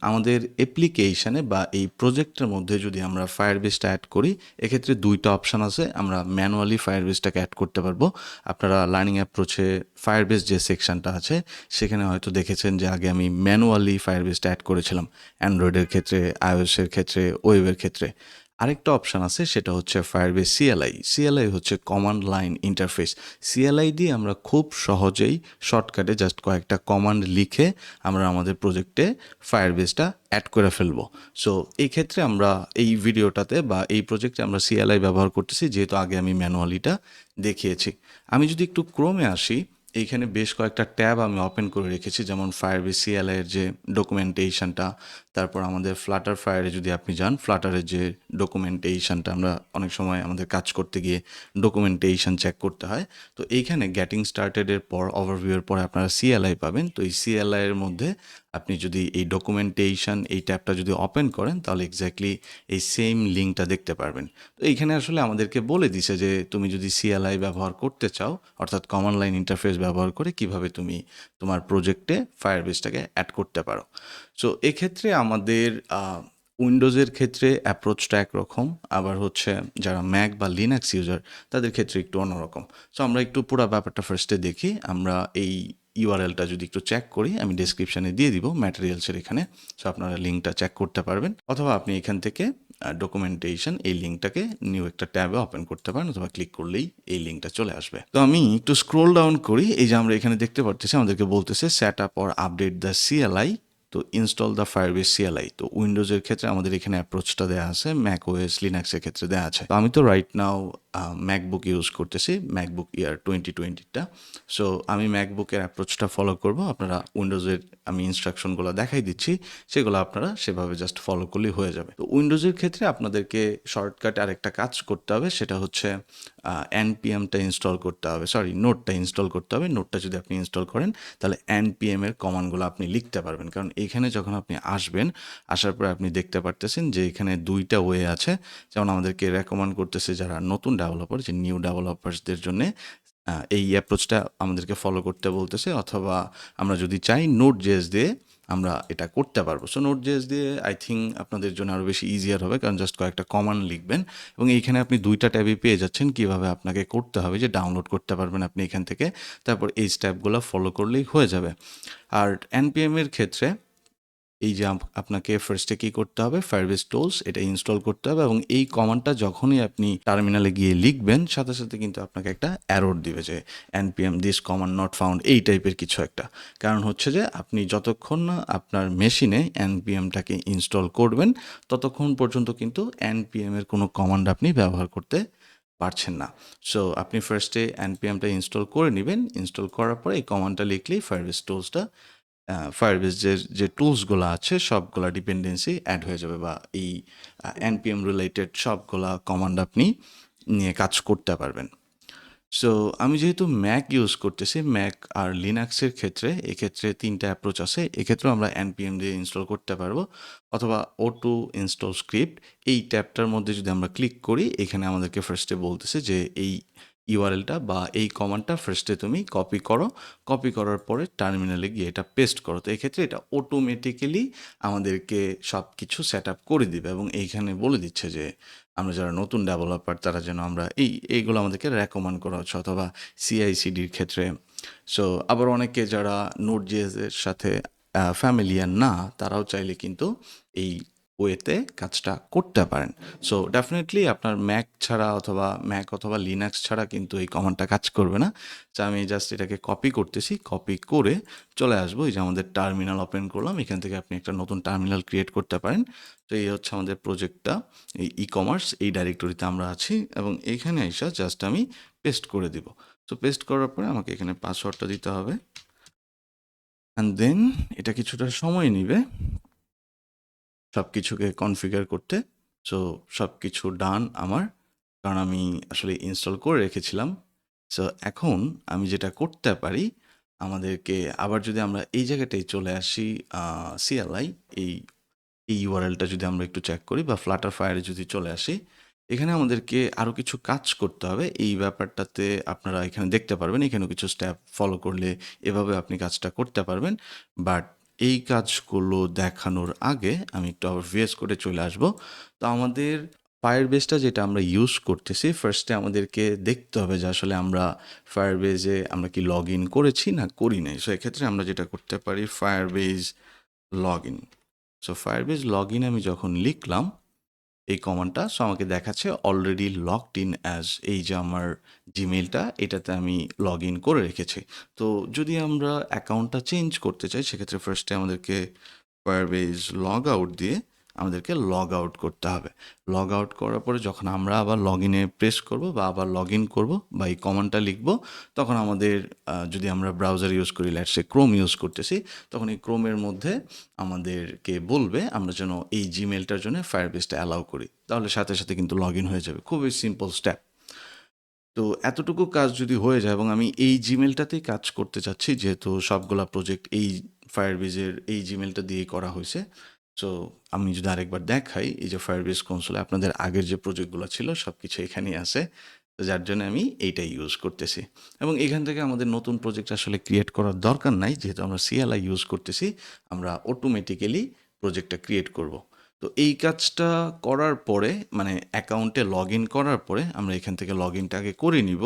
আমাদের অ্যাপ্লিকেশনে বা এই প্রজেক্টের মধ্যে যদি আমরা ফায়ারবেসটা অ্যাড করি, এক্ষেত্রে দুইটা অপশান আছে। আমরা ম্যানুয়ালি ফায়ারবেসটাকে অ্যাড করতে পারবো। আপনারা লার্নিং অ্যাপ্রোচে ফায়ারবেস যে সেকশনটা আছে সেখানে হয়তো দেখেছেন যে আগে আমি ম্যানুয়ালি ফায়ারবেসটা অ্যাড করেছিলাম, অ্যান্ড্রয়েডের ক্ষেত্রে, আইওএসের ক্ষেত্রে, ওয়েবের ক্ষেত্রে। আরেকটা অপশান আছে, সেটা হচ্ছে ফায়ারবেস সিএলআই। সিএলআই হচ্ছে কমান্ড লাইন ইন্টারফেস। সিএলআই দিয়ে আমরা খুব সহজেই শর্টকাটে জাস্ট কয়েকটা কমান্ড লিখে আমরা আমাদের প্রজেক্টে ফায়ারবেসটা অ্যাড করে ফেলবো। সো এই ক্ষেত্রে আমরা এই ভিডিওটাতে বা এই প্রজেক্টে আমরা সিএলআই ব্যবহার করতেছি, যেহেতু আগে আমি ম্যানুয়ালিটা দেখিয়েছি। আমি যদি একটু ক্রোমে আসি, এইখানে বেশ কয়েকটা ট্যাব আমি ওপেন করে রেখেছি, যেমন ফায়ারবেস সিএলআই এর যে ডকুমেন্টেশনটা, তারপর আমাদের ফ্লাটার ফায়ারে যদি আপনি যান, ফ্লাটারের যে ডকুমেন্টেশনটা, আমরা অনেক সময় আমাদের কাজ করতে গিয়ে ডকুমেন্টেশন চেক করতে হয়। তো এইখানে গেটিং স্টার্টেডের পর, ওভারভিউয়ের পরে আপনারা সিএলআই পাবেন। তো এই সিএলআই এর মধ্যে আপনি যদি এই ডকুমেন্টেশন এই ট্যাবটা যদি ওপেন করেন, তাহলে এক্স্যাক্টলি এই সেম লিঙ্কটা দেখতে পারবেন। তো এইখানে আসলে আমাদেরকে বলে দিছে যে তুমি যদি সিএলআই ব্যবহার করতে চাও, অর্থাৎ কমান্ড লাইন ইন্টারফেস ব্যবহার করে কিভাবে তুমি তোমার প্রজেক্টে ফায়ারবেসটাকে অ্যাড করতে পারো। সো এক্ষেত্রে আমাদের উইন্ডোজের ক্ষেত্রে অ্যাপ্রোচটা একরকম, আবার হচ্ছে যারা ম্যাক বা লিনাক্স ইউজার তাদের ক্ষেত্রে একটু অন্যরকম। সো আমরা একটু পুরো ব্যাপারটা ফার্স্টে দেখি। আমরা এই ইউআরএলটা যদি একটু চেক করি, আমি ডেসক্রিপশানে দিয়ে দিব ম্যাটেরিয়ালসের এখানে। সো আপনারা লিঙ্কটা চেক করতে পারবেন, অথবা আপনি এখান থেকে ডকুমেন্টেশন এই লিঙ্কটাকে নিউ একটা ট্যাবে ওপেন করতে পারেন, অথবা ক্লিক করলেই এই লিঙ্কটা চলে আসবে। তো আমি একটু স্ক্রোল ডাউন করি। এই যে আমরা এখানে দেখতে পারতেছি আমাদেরকে বলতেছে set up or update the CLI, তো ইনস্টল দ্য ফায়ারবেস সিএলআই। তো উইন্ডোজের ক্ষেত্রে আমাদের এখানে অ্যাপ্রোচটা দেওয়া আছে, ম্যাক ওএস লিনাক্সের ক্ষেত্রে দেওয়া আছে। তো আমি তো রাইট নাও ম্যাকবুক ইউজ করতেছি, ম্যাকবুক ইয়ার 2020টা। সো আমি ম্যাকবুকের অ্যাপ্রোচটা ফলো করব। আপনারা উইন্ডোজের আমি ইনস্ট্রাকশনগুলো দেখাই দিচ্ছি, সেগুলো আপনারা সেভাবে জাস্ট ফলো করলেই হয়ে যাবে। তো উইন্ডোজের ক্ষেত্রে আপনাদেরকে শর্টকাট আরেকটা কাজ করতে হবে, সেটা হচ্ছে এনপিএমটা ইনস্টল করতে হবে, নোটটা ইনস্টল করতে হবে। নোটটা যদি আপনি ইনস্টল করেন, তাহলে এনপিএম এর কমান্ডগুলো আপনি লিখতে পারবেন। কারণ এইখানে যখন আপনি আসবেন, আসার পরে আপনি দেখতে পারতেছেন যে এখানে দুইটা ওয়ে আছে। যেমন আমাদেরকে রেকমেন্ড করতেছে যারা নতুন ডেভেলপার, যে নিউ ডেভেলপার্সদের জন্য এই অ্যাপ্রোচটা আমাদেরকে ফলো করতে বলতেছে, অথবা আমরা যদি চাই নোট জেএস দিয়ে আমরা এটা করতে পারবো। সো নোট জেএস দিয়ে আই থিঙ্ক আপনাদের জন্য আরও বেশি ইজিয়ার হবে, কারণ জাস্ট কয়েকটা কমান্ড লিখবেন এবং এইখানে আপনি দুইটা ট্যাবই পেয়ে যাচ্ছেন কীভাবে আপনাকে করতে হবে, যে ডাউনলোড করতে পারবেন আপনি এখান থেকে, তারপর এই স্টেপগুলো ফলো করলেই হয়ে যাবে। আর এনপিএম এর ক্ষেত্রে এই যে আপনাকে ফার্স্টে কী করতে হবে, ফায়ারবেস টুলস এটা ইনস্টল করতে হবে, এবং এই কমান্ডটা যখনই আপনি টার্মিনালে গিয়ে লিখবেন, সাথে সাথে কিন্তু আপনাকে একটা অ্যারোর দিবে যে npm this command not found, এই টাইপের কিছু একটা। কারণ হচ্ছে যে আপনি যতক্ষণ না আপনার মেশিনে এনপিএমটাকে ইনস্টল করবেন, ততক্ষণ পর্যন্ত কিন্তু এনপিএম এর কোনো কমান্ড আপনি ব্যবহার করতে পারছেন না। সো আপনি ফার্স্টে এনপিএমটা ইনস্টল করে নেবেন। ইনস্টল করার পরে এই কমান্ডটা লিখলেই ফায়ারবেস টুলসটা, ফায়ারবেস যে টুলসগুলো আছে সবগুলা ডিপেন্ডেন্সি অ্যাড হয়ে যাবে, বা এই এনপিএম রিলেটেড সবগুলা কমান্ড আপনি নিয়ে কাজ করতে পারবেন। সো আমি যেহেতু ম্যাক ইউজ করতেছি, ম্যাক আর লিনাক্সের ক্ষেত্রে এক্ষেত্রে তিনটা অ্যাপ্রোচ আছে। এক্ষেত্রেও আমরা এনপিএম দিয়ে ইনস্টল করতে পারবো, অথবা O2 ইনস্টল স্ক্রিপ্ট এই ট্যাবটার মধ্যে যদি আমরা ক্লিক করি, এখানে আমাদেরকে ফার্স্টে বলতেছে যে এই ইউআরএলটা বা এই কমান্ডটা ফার্স্টে তুমি কপি করো, কপি করার পরে টার্মিনালে গিয়ে এটা পেস্ট করো। তো এক্ষেত্রে এটা অটোমেটিক্যালি আমাদেরকে সব কিছু সেট আপ করে দিবে, এবং এইখানে বলে দিচ্ছে যে আমরা যারা নতুন ডেভেলপার তারা যেন আমরা এইগুলো আমাদেরকে রেকমেন্ড করা হচ্ছে, অথবা সিআইসিডির ক্ষেত্রে। সো আবার অনেকে যারা নোট জেএসের সাথে ফ্যামিলিয়ার না, তারাও চাইলে কিন্তু এই ওয়েতে কাজটা করতে পারেন। সো ডেফিনেটলি আপনার ম্যাক অথবা লিনাক্স ছাড়া কিন্তু এই কমান্ডটা কাজ করবে না। তো আমি জাস্ট এটাকে কপি করতেছি, কপি করে চলে আসবো। এই যে আমাদের টার্মিনাল ওপেন করলাম, এখান থেকে আপনি একটা নতুন টার্মিনাল ক্রিয়েট করতে পারেন। তো এই হচ্ছে আমাদের প্রজেক্টটা, এই ই কমার্স এই ডাইরেক্টরিতে আমরা আছি, এবং এইখানে এসে জাস্ট আমি পেস্ট করে দিব। তো পেস্ট করার পরে আমাকে এখানে পাসওয়ার্ডটা দিতে হবে, অ্যান্ড দেন এটা কিছুটা সময় নেবে সব কিছুকে কনফিগার করতে। সো সব কিছু ডান আমার, কারণ আমি আসলে ইনস্টল করে রেখেছিলাম। সো এখন আমি যেটা করতে পারি, আমাদেরকে আবার যদি আমরা এই জায়গাটায় চলে আসি, সিএলআই এই ইউআরএলটা যদি আমরা একটু চেক করি, বা FlutterFire যদি চলে আসি, এখানে আমাদেরকে আরও কিছু কাজ করতে হবে। এই ব্যাপারটাতে আপনারা এখানে দেখতে পারবেন, এখানেও কিছু স্টেপ ফলো করলে এভাবে আপনি কাজটা করতে পারবেন। বাট এই কাজগুলো দেখানোর আগে আমি একটু আবার ভিএস কোডে চলে আসব। তো আমাদের ফায়ারবেসটা যেটা আমরা ইউজ করতেছি, ফার্স্টে আমাদেরকে দেখতে হবে যে আসলে আমরা ফায়ারবেসে আমরা কি লগ ইন করেছি না করি নাই। সো এক্ষেত্রে আমরা যেটা করতে পারি, Firebase log in. So Firebase log in আমি যখন লিখলাম এই কমান্ডটা, সো আমাকে দেখাচ্ছে অলরেডি লগড ইন অ্যাজ, এই যে আমার জিমেইলটা এটাতে আমি লগ ইন করে রেখেছি। তো যদি আমরা অ্যাকাউন্টটা চেঞ্জ করতে চাই সেক্ষেত্রে ফার্স্টে আমাদেরকে ফায়ারবেস লগ আউট দিয়ে আমাদেরকে লগ আউট করতে হবে। লগ আউট করার পরে যখন আমরা আবার লগ ইনে প্রেস করবো বা আবার লগ ইন করবো বা এই কমান্ডটা লিখবো, তখন আমাদের যদি আমরা ব্রাউজার ইউজ করি, লেটস সে ক্রোম ইউজ করতেছি, তখন এই ক্রোমের মধ্যে আমাদেরকে বলবে আমরা যেন এই জিমেলটার জন্য ফায়ারবেসটা অ্যালাউ করি, তাহলে সাথে সাথে কিন্তু লগ ইন হয়ে যাবে। খুবই সিম্পল স্টেপ। তো এতটুকু কাজ যদি হয়ে যায় এবং আমি এই জিমেলটাতেই কাজ করতে চাচ্ছি, যেহেতু সবগুলা প্রজেক্ট এই ফায়ারবেজের এই জিমেলটা দিয়েই করা হয়েছে। সো আমি যদি আরেকবার দেখাই, এই যে ফায়ারবেস কনসোলে আপনাদের আগের যে প্রজেক্টগুলো ছিল সব কিছু এখানেই আছে। তো যার জন্য আমি এইটাই ইউজ করতেছি এবং এখান থেকে আমাদের নতুন প্রজেক্ট আসলে ক্রিয়েট করার দরকার নাই, যেহেতু আমরা সিএলআই ইউজ করতেছি, আমরা অটোমেটিক্যালি প্রজেক্টটা ক্রিয়েট করব। তো এই কাজটা করার পরে, মানে অ্যাকাউন্টে লগ ইন করার পরে আমরা এখান থেকে লগ ইনটা আগে করে নিব।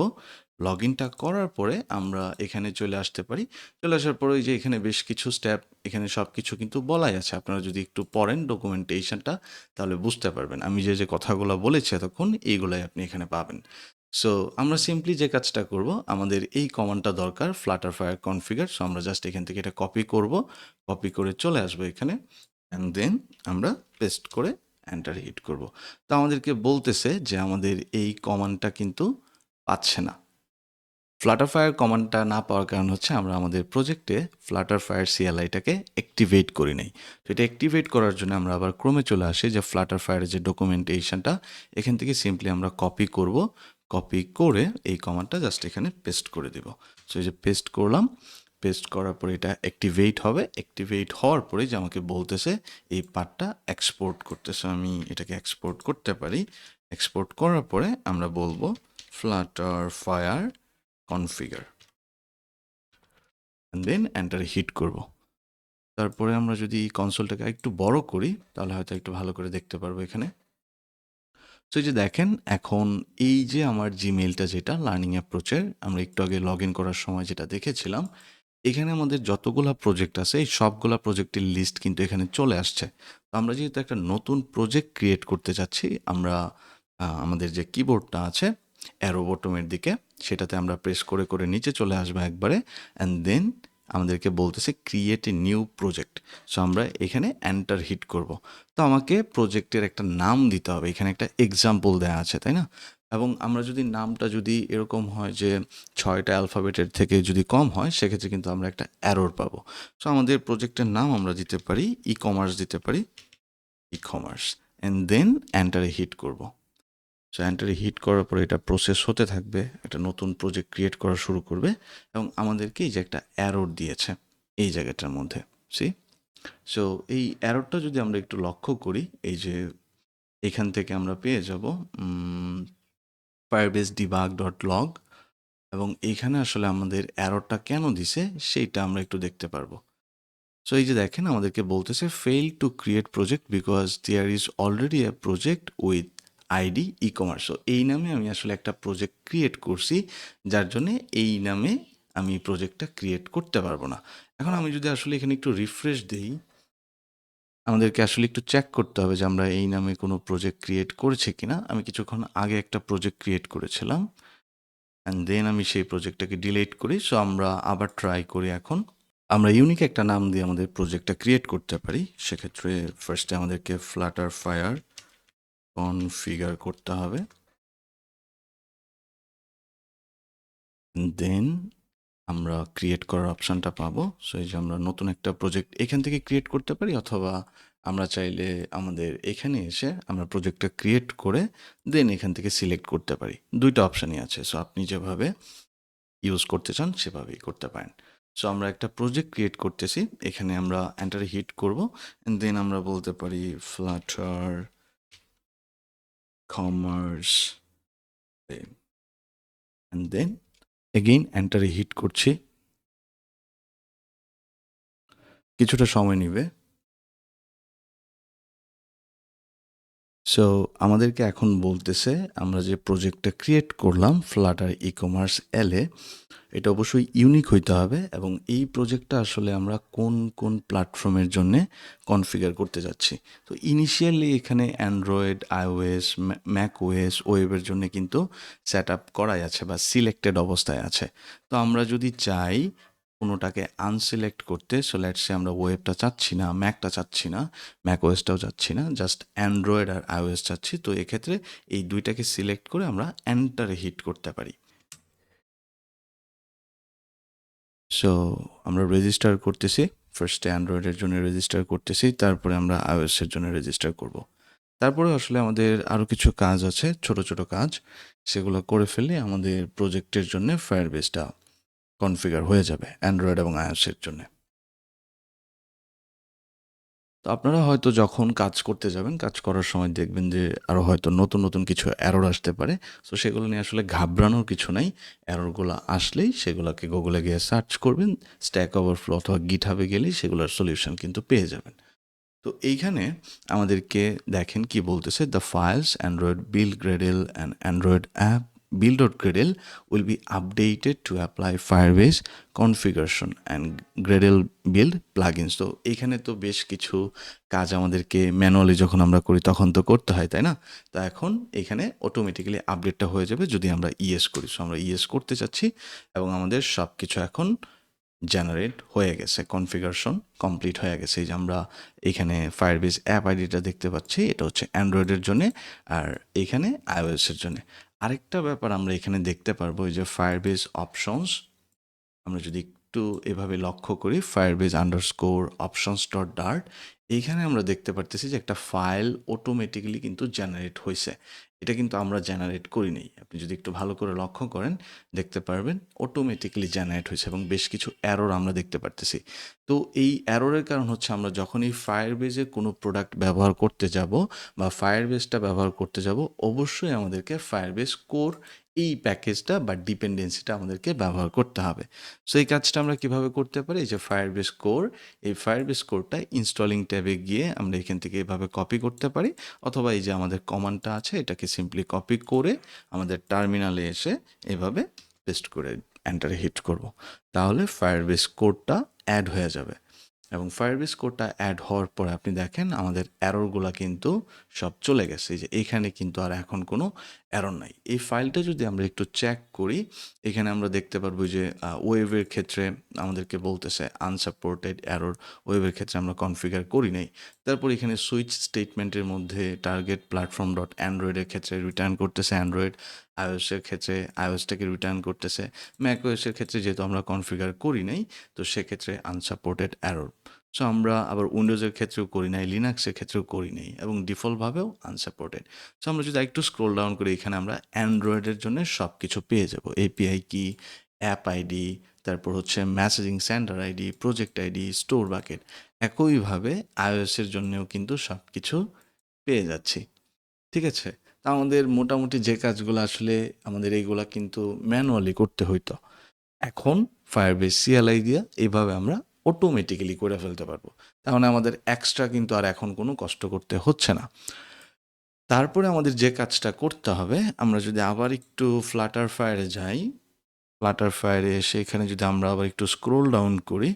লগ ইনটা করার পরে আমরা এখানে চলে আসতে পারি। চলে আসার পরে ওই যে এখানে বেশ কিছু স্টেপ, এখানে সব কিছু কিন্তু বলাই আছে। আপনারা যদি একটু পড়েন ডকুমেন্টেশনটা তাহলে বুঝতে পারবেন। আমি যে কথাগুলো বলেছি এতক্ষণ এইগুলাই আপনি এখানে পাবেন। সো আমরা সিম্পলি যে কাজটা করব, আমাদের এই কমান্ডটা দরকার, FlutterFire কনফিগার। সো আমরা জাস্ট এখান থেকে এটা কপি করব, কপি করে চলে আসবো এখানে, অ্যান্ড দেন আমরা পেস্ট করে এন্টার হিট করব। তো আমাদেরকে বলতেছে যে আমাদের এই কমান্ডটা কিন্তু পাচ্ছে না। FlutterFire কমান্ডটা না পাওয়ার কারণ হচ্ছে আমরা আমাদের প্রজেক্টে FlutterFire CLI-টাকে অ্যাক্টিভেট করি নাই। তো এটা অ্যাক্টিভেট করার জন্য আমরা আবার ক্রমে চলে আসি, যে FlutterFire যে ডকুমেন্টেশনটা এখান থেকে সিম্পলি আমরা কপি করব, কপি করে এই কমান্ডটা জাস্ট এখানে পেস্ট করে দেব। সো এই যে পেস্ট করলাম, পেস্ট করার পরে এটা অ্যাক্টিভেট হবে। অ্যাক্টিভেট হওয়ার পরে যে আমাকে বলতেছে এই পার্টটা এক্সপোর্ট করতেছে, আমি এটাকে এক্সপোর্ট করতে পারি। এক্সপোর্ট করার পরে আমরা বলবো FlutterFire কনফিগার, দেন এন্টারে হিট করব। তারপরে আমরা যদি কনসোলটাকে একটু বড় করি তাহলে হয়তো একটু ভালো করে দেখতে পারবো এখানে। তো এই যে দেখেন, এখন এই যে আমার জিমেইলটা যেটা লার্নিং অ্যাপ্রোচের, আমরা একটু আগে লগ ইন করার সময় যেটা দেখেছিলাম, এখানে আমাদের যতগুলা প্রজেক্ট আছে এই সবগুলা প্রজেক্টের লিস্ট কিন্তু এখানে চলে আসছে। তো আমরা যেহেতু একটা নতুন প্রজেক্ট ক্রিয়েট করতে চাচ্ছি, আমরা আমাদের যে কিবোর্ডটা আছে অ্যারো বটমের দিকে, সেটাতে আমরা প্রেস করে করে নিচে চলে আসবো একবারে, অ্যান্ড দেন আমাদেরকে বলতেছে create a new project. So আমরা এখানে এন্টার হিট করব। তো আমাকে প্রজেক্টের একটা নাম দিতে হবে, এখানে একটা এক্সাম্পল দেওয়া আছে তাই না। এবং আমরা যদি নামটা যদি এরকম হয় যে 6টা অ্যালফাবেটের থেকে যদি কম হয় সেক্ষেত্রে কিন্তু আমরা একটা অ্যারোর পাবো। সো আমাদের প্রজেক্টের নাম আমরা দিতে পারি ই কমার্স, দিতে পারি ই কমার্স, অ্যান্ড দেন এন্টারে হিট করব। সো এন্টারে হিট করার পরে এটা প্রসেস হতে থাকবে, একটা নতুন প্রজেক্ট ক্রিয়েট করা শুরু করবে এবং আমাদেরকে এই যে একটা অ্যারোর দিয়েছে এই জায়গাটার মধ্যে, সি। সো এই অ্যারোটা যদি আমরা একটু লক্ষ্য করি, এই যে এখান থেকে আমরা পেয়ে যাব ফায়ারবেস ডিবাগ ডট লগ, এবং এইখানে আসলে আমাদের অ্যারোটা কেন দিছে সেইটা আমরা একটু দেখতে পারবো। সো এই যে দেখেন আমাদেরকে বলতেছে fail to create project because there is already a project with ID e commerce. So এই নামে আমি আসলে একটা প্রজেক্ট ক্রিয়েট করছি, যার জন্যে এই নামে আমি প্রজেক্টটা ক্রিয়েট করতে পারবো না। এখন আমি যদি আসলে এখানে একটু রিফ্রেশ দিই, আমাদেরকে আসলে একটু চেক করতে হবে যে আমরা এই নামে কোনো প্রজেক্ট ক্রিয়েট করেছি কিনা। আমি কিছুক্ষণ আগে একটা প্রজেক্ট ক্রিয়েট করেছিলাম, অ্যান্ড দেন আমি সেই প্রজেক্টটাকে ডিলিট করি। সো আমরা আবার ট্রাই করি। এখন আমরা ইউনিক একটা নাম দিয়ে আমাদের প্রজেক্টটা ক্রিয়েট করতে পারি। সেক্ষেত্রে ফার্স্টে আমাদেরকে FlutterFire কনফিগার করতে হবে, দেন আমরা ক্রিয়েট করার অপশানটা পাবো। সো এই যে আমরা নতুন একটা প্রজেক্ট এখান থেকে ক্রিয়েট করতে পারি, অথবা আমরা চাইলে আমাদের এখানে এসে আমরা প্রজেক্টটা ক্রিয়েট করে দেন এখান থেকে সিলেক্ট করতে পারি। দুইটা অপশানই আছে, সো আপনি যেভাবে ইউজ করতে চান সেভাবেই করতে পারেন। সো আমরা একটা প্রজেক্ট ক্রিয়েট করতেছি, এখানে আমরা এন্টারে হিট করব, দেন আমরা বলতে পারি ফ্লাটার কমার্স, দেন এগেইন এন্টারে হিট করছি। কিছুটা সময় নিবে। সো আমাদেরকে এখন বলতেছে আমরা যে প্রজেক্টটা ক্রিয়েট করলাম ফ্লাটার ই-কমার্স এলে, এটা অবশ্যই ইউনিক হইতে হবে এবং এই প্রজেক্টটা আসলে আমরা কোন কোন প্ল্যাটফর্মের জন্যে কনফিগার করতে যাচ্ছি। তো ইনিশিয়ালি এখানে অ্যান্ড্রয়েড, আইওএস, ম্যাক ওএস, ওয়েবের জন্য কিন্তু সেট আপ করাই আছে বা সিলেক্টেড অবস্থায় আছে। তো আমরা যদি চাই কোনোটাকে আনসিলেক্ট করতে, সো লেটস সে আমরা ওয়েবটা চাচ্ছি না, ম্যাকটা চাচ্ছি না, ম্যাক ওএসটাও চাচ্ছি না, জাস্ট অ্যান্ড্রয়েড আর আইওএস চাচ্ছি, তো এক্ষেত্রে এই দুইটাকে সিলেক্ট করে আমরা এন্টারে হিট করতে পারি। সো আমরা রেজিস্টার করতেছি, ফার্স্টে অ্যান্ড্রয়েডের জন্য রেজিস্টার করতেছি, তারপরে আমরা আইওএসের জন্য রেজিস্টার করব। তারপরে আসলে আমাদের আরও কিছু কাজ আছে, ছোট ছোট কাজ, সেগুলো করে ফেললে আমাদের প্রজেক্টের জন্য ফায়ারবেসটা কনফিগার হয়ে যাবে অ্যান্ড্রয়েড এবং আইওএসের জন্য। তো আপনারা হয়তো যখন কাজ করতে যাবেন, কাজ করার সময় দেখবেন যে আরও হয়তো নতুন নতুন কিছু এরর আসতে পারে। সো সেগুলো নিয়ে আসলে ঘাবড়ানোর কিছু নাই। এররগুলো আসলেই সেগুলোকে গুগলে গিয়ে সার্চ করবেন, স্ট্যাক ওভারফ্লো অথবা গিটহাবে গেলেই সেগুলোর সলিউশন কিন্তু পেয়ে যাবেন। তো এইখানে আমাদেরকে দেখেন কি বলতেছে, the files Android build Gradle and Android app build.gradle will be updated to apply Firebase configuration and Gradle build plugins। তো এখানে তো বেশ কিছু কাজ আমাদেরকে ম্যানুয়ালি যখন আমরা করি তখন তো করতে হয়, তাই না? তো এখন এখানে অটোমেটিক্যালি আপডেটটা হয়ে যাবে যদি আমরা ইয়েস করি। সো আমরা ইয়েস করতে চাচ্ছি এবং আমাদের সব কিছু এখন জেনারেট হয়ে গেছে, কনফিগারেশন কমপ্লিট হয়ে গেছে। এই যে আমরা এখানে ফায়ারবেস অ্যাপ আইডিটা দেখতে পাচ্ছি, এটা হচ্ছে অ্যান্ড্রয়েডের জন্য, আর এখানে আইওএসের জন্য। আরেকটা ব্যাপার আমরা এখানে দেখতে পারবো, এই যে ফায়ারবেস অপশনস, আমরা যদি একটু এভাবে লক্ষ্য করি, Firebase underscore options dot dart, এইখানে আমরা দেখতে পারতেছি যে একটা ফাইল অটোমেটিক্যালি কিন্তু জেনারেট হয়েছে। এটা কিন্তু আমরা জেনারেট করি নাই। আপনি যদি একটু ভালো করে লক্ষ্য করেন দেখতে পারবেন অটোমেটিক্যালি জেনারেট হয়েছে এবং বেশ কিছু এরর আমরা দেখতে পারতেছি। তো এই এররের কারণ হচ্ছে আমরা যখন এই ফায়ারবেসে কোনো প্রোডাক্ট ব্যবহার করতে যাব বা ফায়ারবেসটা ব্যবহার করতে যাব, অবশ্যই আমাদেরকে ফায়ারবেস কোর এই প্যাকেজটা বা ডিপেন্ডেন্সিটা আমাদেরকে ব্যবহার করতে হবে। সো এই কাজটা আমরা কিভাবে করতে পারি, এই যে ফায়ারবেস কোর, এই ফায়ারবেস কোরটা ইনস্টলিং ট্যাবে গিয়ে আমরা এখান থেকে এভাবে কপি করতে পারি, অথবা এই যে আমাদের কমান্ডটা আছে এটাকে সিম্পলি কপি করে আমাদের টার্মিনালে এসে এভাবে পেস্ট করে এন্টারে হিট করব, তাহলে ফায়ারবেস কোরটা অ্যাড হয়ে যাবে। এবং ফায়ারবেস কোডটা অ্যাড হওয়ার পরে আপনি দেখেন আমাদের এররগুলো কিন্তু সব চলে গেছে। এই যে এখানে কিন্তু আর এখন কোনো এরর নাই। এই ফাইলটা যদি আমরা একটু চেক করি, এখানে আমরা দেখতে পারবো যে ওয়েবের ক্ষেত্রে আমাদেরকে বলতেছে আনসাপোর্টেড এরর, ওয়েবের ক্ষেত্রে আমরা কনফিগার করি নাই। তারপর এখানে সুইচ স্টেটমেন্টের মধ্যে টার্গেট প্ল্যাটফর্ম ডট অ্যান্ড্রয়েডের ক্ষেত্রে রিটার্ন করতেছে অ্যান্ড্রয়েড, আইওএসের ক্ষেত্রে আইওএসটাকে রিটার্ন করতেছে, ম্যাক ওএসের ক্ষেত্রে যেহেতু আমরা কনফিগার করি নাই তো সেক্ষেত্রে আনসাপোর্টেড এরর। সো আমরা আবার উইন্ডোজের ক্ষেত্রেও করি নাই, লিনাক্সের ক্ষেত্রেও করি নাই এবং ডিফল্টভাবেও আনসাপোর্টেড। সো আমরা যদি একটু স্ক্রোল ডাউন করি, এখানে আমরা অ্যান্ড্রয়েডের জন্য সব কিছু পেয়ে যাব, এপিআই কি, অ্যাপ আইডি, তারপর হচ্ছে messaging centre ID, project ID, store bucket. একইভাবে আইওএসের জন্যও কিন্তু সব কিছু পেয়ে যাচ্ছি। ঠিক আছে? তা আমাদের মোটামুটি যে কাজগুলো আসলে আমাদের এইগুলা কিন্তু ম্যানুয়ালি করতে হইতো, এখন ফায়ারবেস সিএলআই দিয়ে এইভাবে আমরা অটোমেটিক্যালি করে ফেলতে পারবো। তাহলে আমাদের এক্সট্রা কিন্তু আর এখন কোনো কষ্ট করতে হচ্ছে না। তারপরে আমাদের যে কাজটা করতে হবে, আমরা যদি আবার একটু FlutterFire যাই, FlutterFire এসে এখানে যদি আমরা আবার একটু স্ক্রোল ডাউন করি,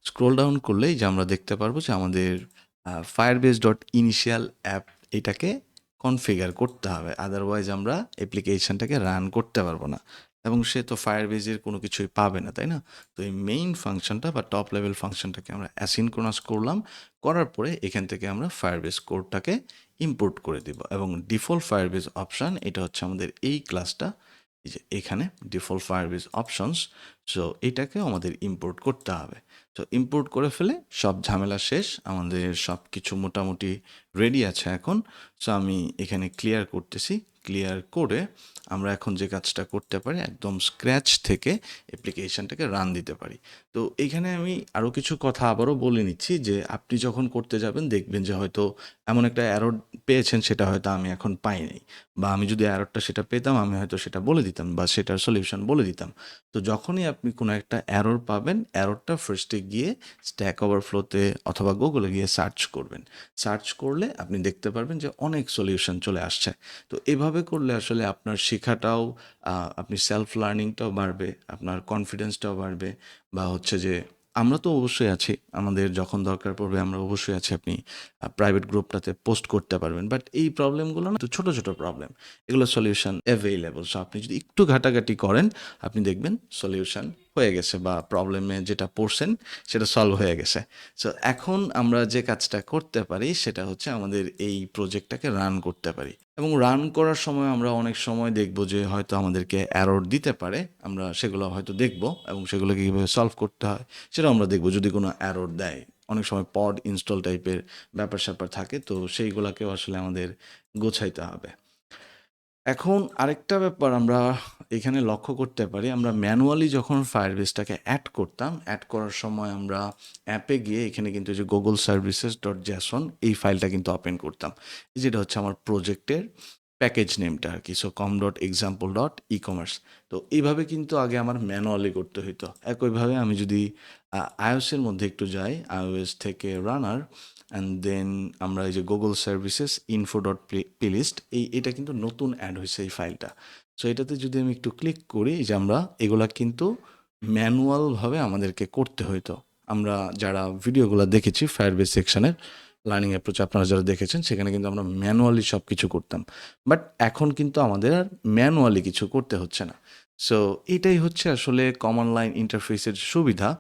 স্ক্রোল ডাউন করলেই যে আমরা দেখতে পারবো যে আমাদের ফায়ারবেস ডট ইনিশিয়াল অ্যাপ এটাকে কনফিগার করতে হবে, আদারওয়াইজ আমরা অ্যাপ্লিকেশনটাকে রান করতে পারবো না এবং সে তো ফায়ারবেসের কোনো কিছুই পাবে না, তাই না? তো এই মেইন ফাংশনটা বা টপ লেভেল ফাংশনটাকে আমরা অ্যাসিনক্রোনাস করলাম, করার পরে এখান থেকে আমরা ফায়ারবেস কোডটাকে ইম্পোর্ট করে দিব এবং ডিফল্ট ফায়ারবেস অপশান এটা হচ্ছে আমাদের এই ক্লাসটা, এই যে এখানে ডিফল্ট ফায়ারবেস অপশনস। সো এটাকেও আমাদের ইম্পোর্ট করতে হবে। তো ইম্পোর্ট করে ফেলে সব ঝামেলা শেষ, আমাদের সব কিছু মোটামুটি রেডি আছে এখন। সো আমি এখানে ক্লিয়ার করতেছি, ক্লিয়ার করে আমরা এখন যে কাজটা করতে পারি একদম স্ক্র্যাচ থেকে অ্যাপ্লিকেশনটাকে রান দিতে পারি। তো এইখানে আমি আরও কিছু কথা আবারও বলে নিচ্ছি যে আপনি যখন করতে যাবেন দেখবেন যে হয়তো এমন একটা অ্যারর পেয়েছেন সেটা হয়তো আমি এখন পাই নাই, বা আমি যদি অ্যাররটা সেটা পেতাম আমি হয়তো সেটা বলে দিতাম বা সেটার সলিউশন বলে দিতাম। তো যখনই আপনি কোনো একটা অ্যারর পাবেন, অ্যাররটা ফার্স্টে গিয়ে স্ট্যাক ওভারফ্লোতে অথবা গুগলে গিয়ে সার্চ করবেন। সার্চ করলে আপনি দেখতে পারবেন যে অনেক সলিউশন চলে আসছে। তো এভাবে করলে আসলে আপনার শেখাটাও, আপনি সেলফ লার্নিংটাও বাড়বে, আপনার কনফিডেন্সটাও বাড়বে, বা হচ্ছে যে আমরা তো অবশ্যই আছি, আমাদের যখন দরকার পড়বে আমরা অবশ্যই আছি, আপনি প্রাইভেট গ্রুপটাতে পোস্ট করতে পারবেন। বাট এই প্রবলেমগুলো না তো ছোট ছোট প্রবলেম, এগুলো সলিউশন অ্যাভেইলেবল। সো আপনি যদি একটু ঘাটাঘাটি করেন আপনি দেখবেন সলিউশন হয়ে গেছে, বা প্রবলেমে যেটা পড়ছেন সেটা সলভ হয়ে গেছে। সো এখন আমরা যে কাজটা করতে পারি সেটা হচ্ছে আমাদের এই প্রজেক্টটাকে রান করতে পারি, এবং রান করার সময় আমরা অনেক সময় দেখব যে হয়তো আমাদেরকে অ্যারর দিতে পারে, আমরা সেগুলো হয়তো দেখব এবং সেগুলোকে কীভাবে সলভ করতে হয় সেটাও আমরা দেখব। যদি কোনো অ্যারর দেয়, অনেক সময় পড ইনস্টল টাইপের ব্যাপার স্যাপার থাকে, তো সেইগুলোকেও আসলে আমাদের গোছাইতে হবে। এখন আরেকটা ব্যাপার আমরা এখানে লক্ষ্য করতে পারি, আমরা ম্যানুয়ালি যখন ফায়ারবেসটাকে অ্যাড করতাম, অ্যাড করার সময় আমরা অ্যাপে গিয়ে এখানে কিন্তু যে গুগল সার্ভিসেস ডট জেসন এই ফাইলটা কিন্তু ওপেন করতাম, যেটা হচ্ছে আমার প্রজেক্টের প্যাকেজ নেমটা আর কি। So com dot example dot e commerce. তো এইভাবে কিন্তু আগে আমার ম্যানুয়ালি করতে হতো। একইভাবে আমি যদি আইওএসের মধ্যে একটু যাই, আইওএস থেকে রানার অ্যান্ড দেন আমরা এই যে Google services info dot playlist, এটা কিন্তু নতুন অ্যাড হয়েছে এই ফাইলটা। সো এটাতে যদি আমি একটু ক্লিক করি, যে আমরা এগুলা কিন্তু ম্যানুয়ালভাবে আমাদেরকে করতে হইতো। আমরা যারা ভিডিওগুলো দেখেছি ফায়ারবেস সেকশনের লার্নিং অ্যাপ্রোচ, আপনারা যারা দেখেছেন সেখানে কিন্তু আমরা ম্যানুয়ালি সব কিছু করতাম। বাট এখন কিন্তু আমাদের আর ম্যানুয়ালি কিছু করতে হচ্ছে না। সো এটাই হচ্ছে আসলে কমন লাইন ইন্টারফেসের সুবিধা।